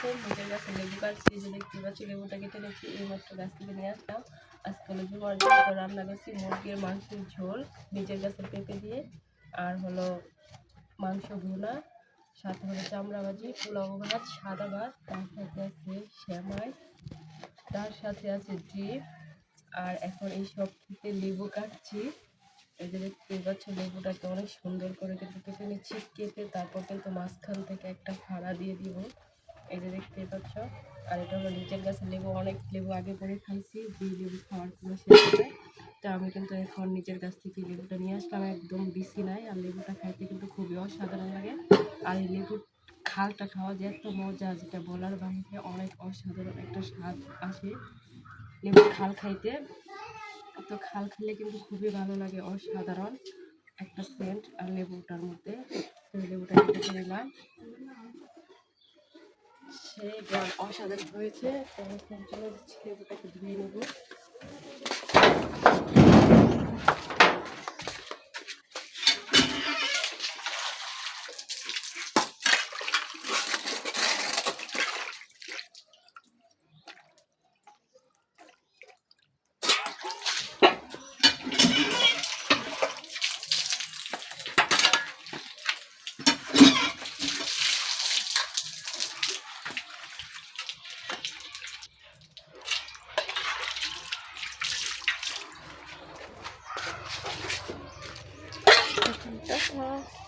আলাইকুম। নিজের গাছে লেবু কাটছি, যে দেখতে পাচ্ছি লেবুটা কেটে নিচ্ছি। এইমাত্র গাছ থেকে নিয়ে আসলাম। আজকে হলো জুমার দিন, তো রান্না করছি মুরগির মাংসের ঝোল নিজের গাছের পেঁপে দিয়ে, আর হলো মাংস ভুনা, সাথে হলো চামড়া ভাজি, পোলাও ভাত, সাদা ভাত, তার সাথে আছে শ্যামাই, তার সাথে আছে ডিম। আর এখন এইসব খেতে লেবু কাটছি। এই যে দেখতে পাচ্ছ লেবুটাকে অনেক সুন্দর করে কিন্তু কেটে নিচ্ছি। কেটে তারপর কিন্তু মাঝখান থেকে একটা ফাড়া দিয়ে দিব। এই যে দেখতে পাচ্ছ। আর এটা হলো নিজের গাছে লেবু, অনেক লেবু আগে পরে খাইছি, যে লেবু খাওয়ার কোনো শেষ নেই। তো আমি কিন্তু এখন নিজের গাছ থেকে লেবুটা নিয়ে আসলাম, একদম বিসি নাই। আর লেবুটা খাইতে কিন্তু খুবই অসাধারণ লাগে। আর এই লেবুর খালটা খাওয়া যে এত মজা, যেটা বলার বাহিরে, অনেক অসাধারণ একটা স্বাদ আসে লেবুর খাল খাইতে। তো খাল খেলে কিন্তু খুবই ভালো লাগে, অসাধারণ একটা সেন্ট আর লেবুটার মধ্যে। তো লেবুটা কেটে নিলাম, সেই অসাধারণ হয়েছে। তো এখন চলে যাচ্ছি লেবুটাকে ধুয়ে নেব। টাটা।